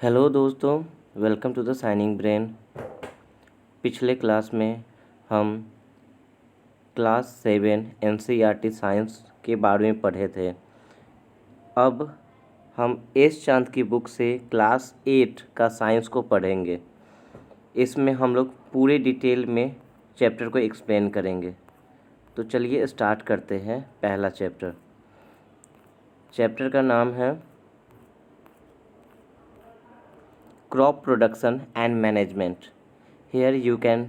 Hello दोस्तों, welcome to the signing brain. पिछले class में हम क्लास 7 एनसीईआरटी साइंस के बारे में पढ़े थे। अब हम एस चांद की बुक से क्लास 8 का साइंस को पढ़ेंगे। इसमें हम लोग पूरे डिटेल में चैप्टर को एक्सप्लेन करेंगे। तो चलिए स्टार्ट करते हैं। पहला चैप्टर का नाम है crop production and management. Here you can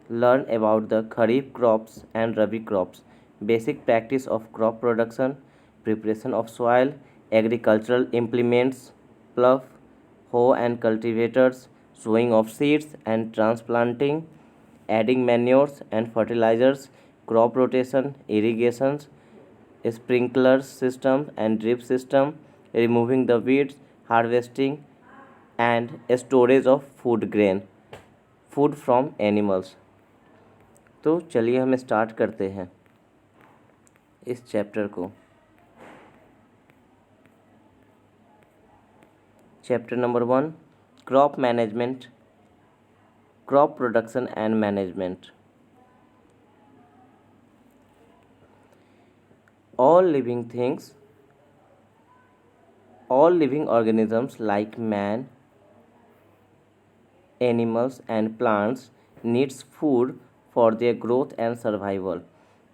learn about the Kharif crops and Rabi crops, basic practice of crop production, preparation of soil, agricultural implements, plough, hoe and cultivators, sowing of seeds and transplanting, adding manures and fertilizers, crop rotation, irrigations, sprinkler system and drip system, removing the weeds, harvesting and storage of food grain, food from animals. तो चलिए हम start करते हैं इस chapter को। Chapter number 1, crop management, crop production and management. All living organisms like man, animals and plants needs food for their growth and survival.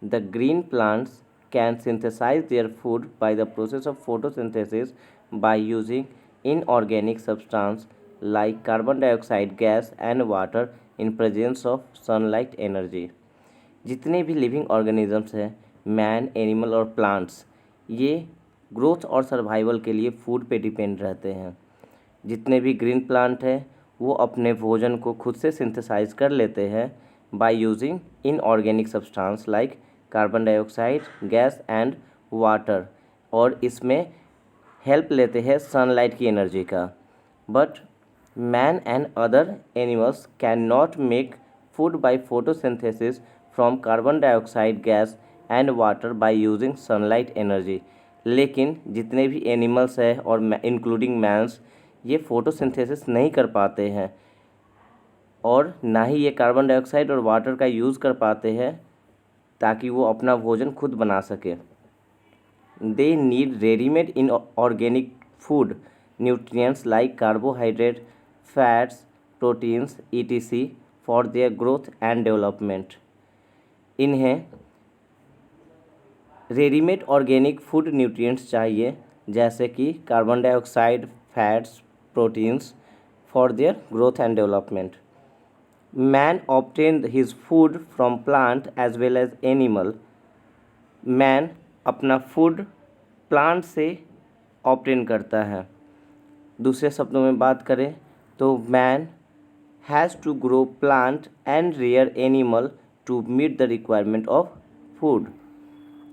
The green plants can synthesize their food by the process of photosynthesis by using inorganic substance like carbon dioxide gas and water in presence of sunlight energy. जितने भी living organisms हैं, man, animal और plants, ये growth और survival के लिए food पे depend रहते हैं। जितने भी ग्रीन प्लांट हैं वो अपने भोजन को खुद से सिंथेसाइज कर लेते हैं by using inorganic substance like carbon dioxide gas and water, और इसमें हेल्प लेते हैं सनलाइट की एनर्जी का। But man and other animals can not make food by photosynthesis from carbon dioxide gas and water by using sunlight energy. लेकिन जितने भी animals हैं और इंक्लूडिंग मैंस, ये फोटोसिंथेसिस नहीं कर पाते हैं और ना ही ये कार्बन डाइऑक्साइड और वाटर का यूज़ कर पाते हैं ताकि वो अपना भोजन खुद बना सके। They need readymade in organic food nutrients like carbohydrate, fats, proteins etc for their growth and development. इन्हें रेडीमेड ऑर्गेनिक फूड न्यूट्रिएंट्स चाहिए, जैसे कि carbon dioxide, fats, proteins for their growth and development. Man obtain his food from plant as well as animal. Man अपना food plant से obtain करता है। दूसरे शब्दों में बात करें तो man has to grow plant and rare animal to meet the requirement of food.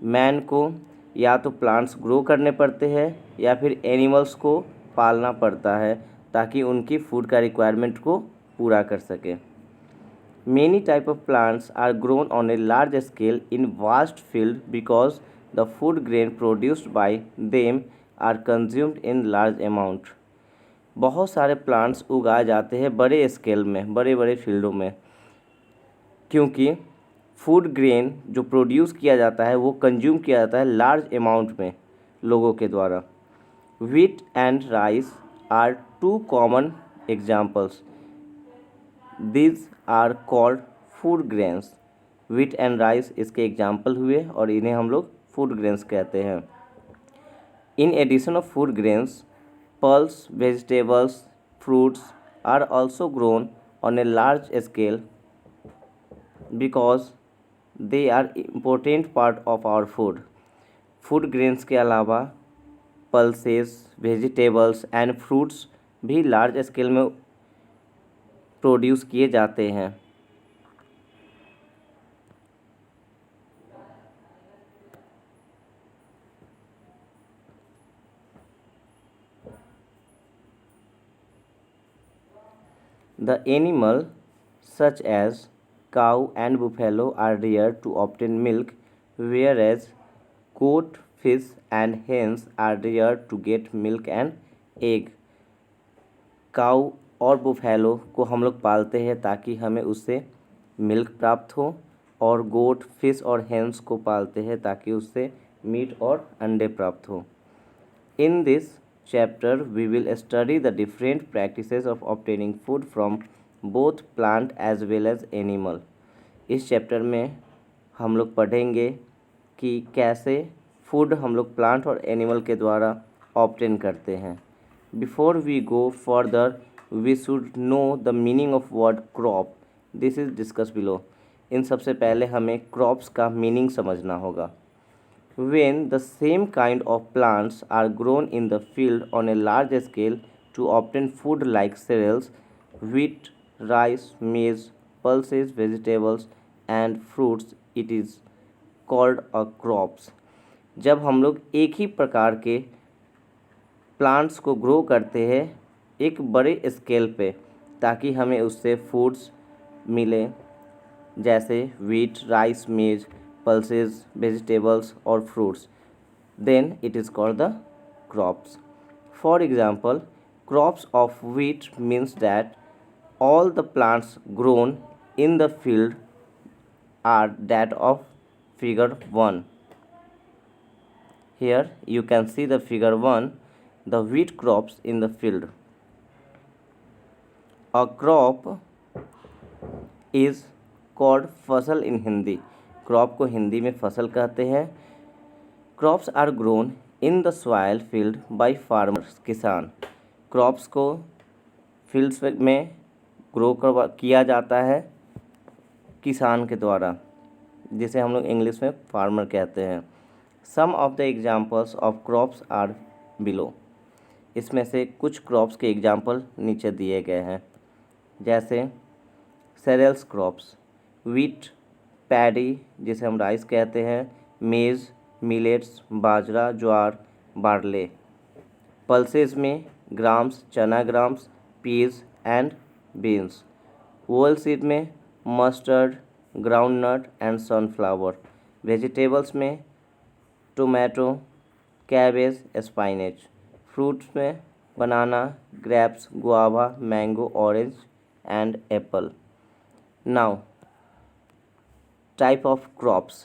Man को या तो प्लांट्स ग्रो करने पड़ते हैं या फिर एनिमल्स को पालना पड़ता है ताकि उनकी फूड का रिक्वायरमेंट को पूरा कर सके। Many type of plants are grown on a large scale in vast field because the food grain produced by them are consumed in large amount. बहुत सारे प्लांट्स उगाए जाते हैं बड़े स्केल में, बड़े बड़े फील्डों में, क्योंकि फूड ग्रेन जो प्रोड्यूस किया जाता है वो कंज्यूम किया जाता है लार्ज अमाउंट में लोगों के द्वारा। Wheat and rice are two common examples. These are called food grains. Wheat and rice इसके एग्जाम्पल हुए और इन्हें हम लोग फूड ग्रेन्स कहते हैं। In addition of food grains, pulse, vegetables, fruits are also grown on a large scale because they are important part of our food. Food grains के अलावा पल्सेस, वेजिटेबल्स एंड फ्रूट्स भी large scale में produce किए जाते हैं। The animal such as cow and buffalo are reared to obtain milk, whereas goat, fish and hens are reared to get milk and egg. काऊ और buffalo को हम लोग पालते हैं ताकि हमें उससे मिल्क प्राप्त हो, और गोट, फिश और हेन्स को पालते हैं ताकि उससे मीट और अंडे प्राप्त हो। In this chapter, we will study the different practices of obtaining food from both plant as well as animal. इस चैप्टर में हम लोग पढ़ेंगे कि कैसे फूड हम लोग प्लांट और एनिमल के द्वारा ऑब्टेन करते हैं। Before we go further, we should know the meaning of word crop. This is discuss below. इन सबसे पहले हमें क्रॉप्स का मीनिंग समझना होगा। When the same kind of plants are grown in the field on a large scale to obtain food like cereals, wheat, rice, maize, pulses, vegetables and fruits, it is called a crops. जब हम लोग एक ही प्रकार के plants को grow करते हैं एक बड़े स्केल पे ताकि हमें उससे फूड्स मिले, जैसे वीट, राइस, मेज, pulses, vegetables or fruits, then it is called the crops. For example, crops of wheat means that all the plants grown in the field are that of figure 1. Here you can see the figure 1, the wheat crops in the field. A crop is called फसल in Hindi. Crop को हिंदी में फसल कहते हैं। Crops are grown in the soil field by farmers, किसान। Crops को fields में grow किया जाता है किसान के द्वारा, जिसे हम लोग इंग्लिश में फार्मर कहते हैं। Some of the examples of crops are below. इसमें से कुछ क्रॉप्स के एग्जांपल नीचे दिए गए हैं, जैसे सेरेल्स क्रॉप्स, वीट, पैडी जिसे हम राइस कहते हैं, मेज़, मिलेट्स, बाजरा, ज्वार, बार्ले। पल्सेस में ग्राम्स, चना grams, peas and beans. Oil seed में mustard, groundnut and sunflower. Vegetables में टोमेटो, कैबेज, स्पाइनेच। फ्रूट्स में banana, grapes, guava, mango, orange and apple. Now type of crops.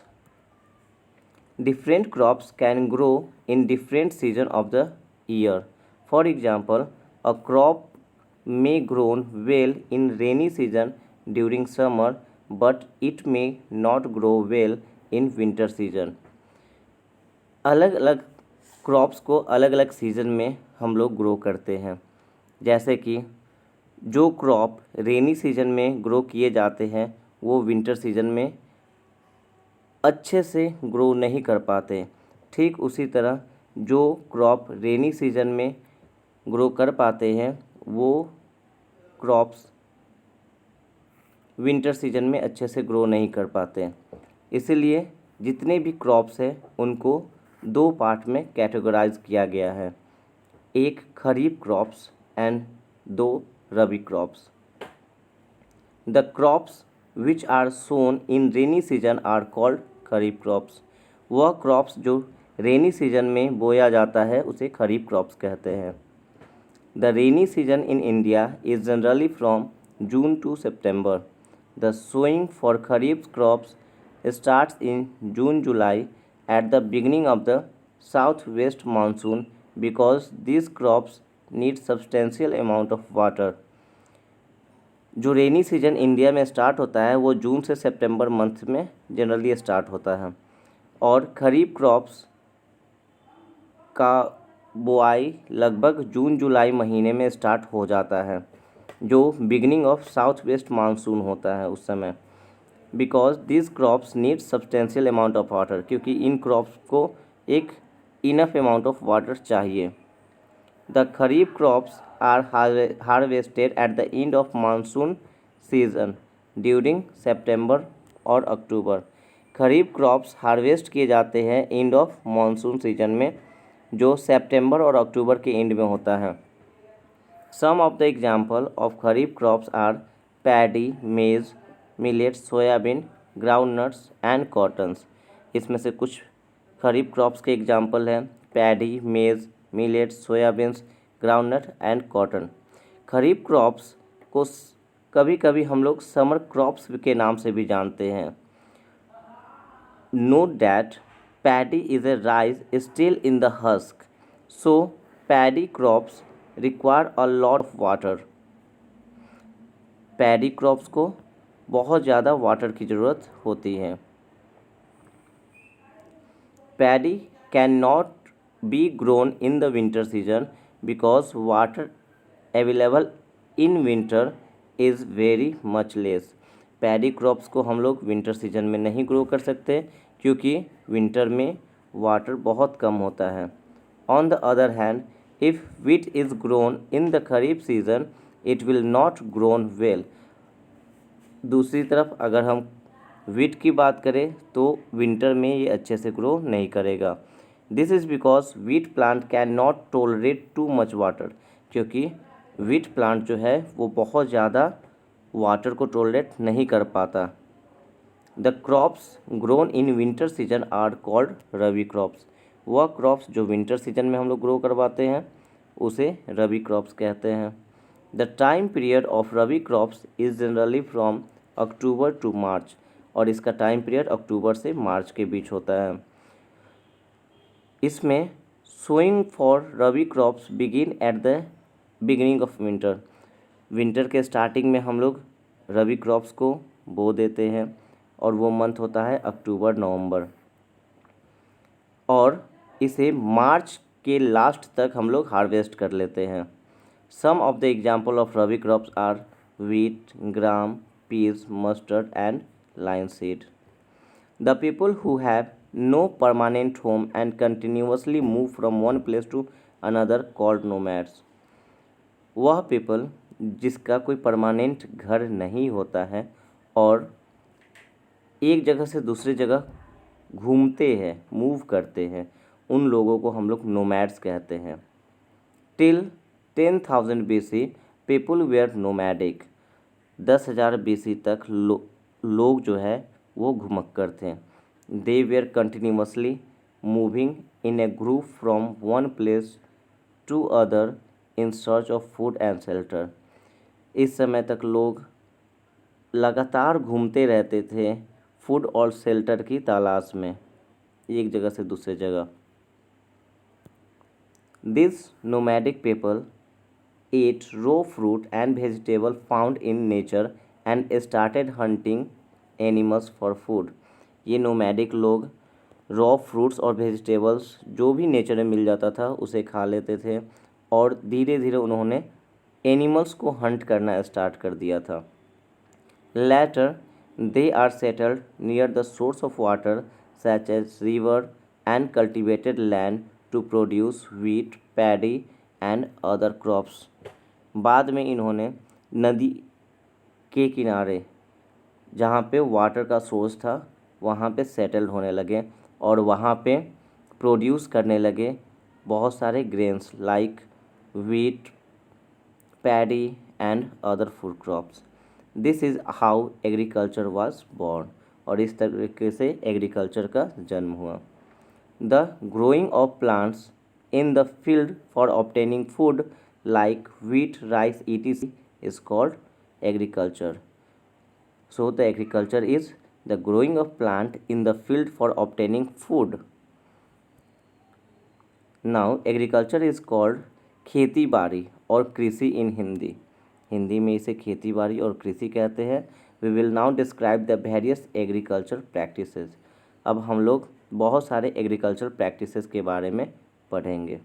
Different crops can grow in different season of the year. For example, a crop may grown well in rainy season during summer, but it may not grow well in winter season. अलग अलग crops को अलग अलग season में हम लोग grow करते हैं। जैसे कि जो क्रॉप रेनी सीजन में ग्रो किए जाते हैं वो विंटर सीजन में अच्छे से ग्रो नहीं कर पाते। ठीक उसी तरह जो क्रॉप रेनी सीजन में ग्रो कर पाते हैं वो क्रॉप्स विंटर सीजन में अच्छे से ग्रो नहीं कर पाते। इसीलिए जितने भी क्रॉप्स हैं उनको दो पार्ट में कैटेगराइज किया गया है, एक खरीफ क्रॉप्स एंड दो rabi crops. The crops which are sown in rainy season are called kharif crops. वह क्रॉप्स जो रेनी सीजन में बोया जाता है उसे खरीफ क्रॉप्स कहते हैं। The rainy season in India is generally from June to September. The sowing for kharif crops starts in June July at the beginning of the south west monsoon because this crops need substantial amount of water. जो rainy season India में start होता है वो जून से सितंबर month में generally start होता है, और खरीफ क्रॉप्स का बुआई लगभग जून जुलाई महीने में स्टार्ट हो जाता है, जो beginning of south west monsoon होता है उस समय। Because this crops need substantial amount of water, क्योंकि इन क्रॉप्स को एक इनफ अमाउंट ऑफ वाटर चाहिए। The kharif crops are harvested at the end of monsoon season during September और अक्टूबर। खरीफ crops harvest किए जाते हैं एंड ऑफ मानसून सीजन में, जो सितंबर और अक्टूबर के एंड में होता है। Some of the example of kharif crops are paddy, maize, millets, soybean, groundnuts and cottons. इसमें से कुछ खरीफ क्रॉप्स के एग्जाम्पल हैं paddy, maize, millets, soybeans, groundnut and cotton. Kharif crops को कभी कभी हम लोग समर क्रॉप्स के नाम से भी जानते हैं। Note that paddy is a rice still in the husk, so paddy crops require a lot of water. Paddy crops को बहुत ज़्यादा वाटर की ज़रूरत होती है। Paddy can not be grown in the winter season because water available in winter is very much less. Paddy crops को हम लोग विंटर सीजन में नहीं ग्रो कर सकते क्योंकि विंटर में वाटर बहुत कम होता है। On the other hand, if wheat is grown in the kharif season it will not grown well. दूसरी तरफ अगर हम वीट की बात करें तो विंटर में ये अच्छे से ग्रो नहीं करेगा। This is because wheat plant can not tolerate too much water, क्योंकि वीट प्लांट जो है वो बहुत ज़्यादा वाटर को टोलरेट नहीं कर पाता। The crops grown in winter season are called rabi crops. वह क्रॉप्स जो विंटर सीजन में हम लोग ग्रो करवाते हैं उसे रबी क्रॉप्स कहते हैं। The time period of rabi crops is generally from October to March, और इसका टाइम पीरियड अक्टूबर से मार्च के बीच होता है। इसमें sowing for rabi crops begin at the beginning of winter. Winter के स्टार्टिंग में हम लोग रबी क्रॉप्स को बो देते हैं और वो मंथ होता है अक्टूबर नवंबर, और इसे मार्च के लास्ट तक हम लोग हार्वेस्ट कर लेते हैं। Some of the example of rabi crops are wheat, gram, peas, mustard and linseed. The people who have no permanent home and continuously move from one place to another called nomads. वह people जिसका कोई permanent घर नहीं होता है और एक जगह से दूसरी जगह घूमते हैं, मूव करते हैं, उन लोगों को हम लोग नोमैड्स कहते हैं। Till 10,000 BC people were nomadic. 10,000 BC तक लोग जो है वो घुमक्कर थे। They were continuously moving in a group from one place to other in search of food and shelter. इस समय तक लोग लगातार घूमते रहते थे फूड और शेल्टर की तलाश में, एक जगह से दूसरे जगह। This nomadic people ate raw fruit and vegetable found in nature and started hunting animals for food. ये नोमैडिक लोग रॉ फ्रूट्स और वेजिटेबल्स जो भी नेचर में मिल जाता था उसे खा लेते थे और धीरे धीरे उन्होंने एनिमल्स को हंट करना स्टार्ट कर दिया था। Later they are settled near the source of water such as river and cultivated land to produce wheat, paddy and other crops. बाद में इन्होंने नदी के किनारे जहाँ पे वाटर का सोर्स था वहाँ पे सेटल्ड होने लगे और वहाँ पे प्रोड्यूस करने लगे बहुत सारे grains like wheat, paddy and other food crops. This is how agriculture was born, और इस तरीके से एग्रीकल्चर का जन्म हुआ। The growing of plants in the field for obtaining food like wheat, rice, etc. is called agriculture. So the agriculture is the growing of plant in the field for obtaining food. Now agriculture is called खेती बाड़ी और कृषि इन हिंदी। हिंदी में इसे खेती बाड़ी और कृषि कहते हैं। We will now describe the various agriculture practices. अब हम लोग बहुत सारे एग्रीकल्चर प्रैक्टिसेस के बारे में पढ़ेंगे।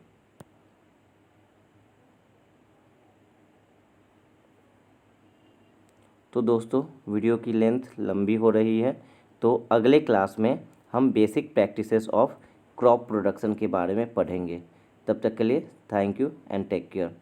तो दोस्तों वीडियो की लेंथ लंबी हो रही है, तो अगले क्लास में हम basic practices of crop production के बारे में पढ़ेंगे। तब तक के लिए thank you and take care.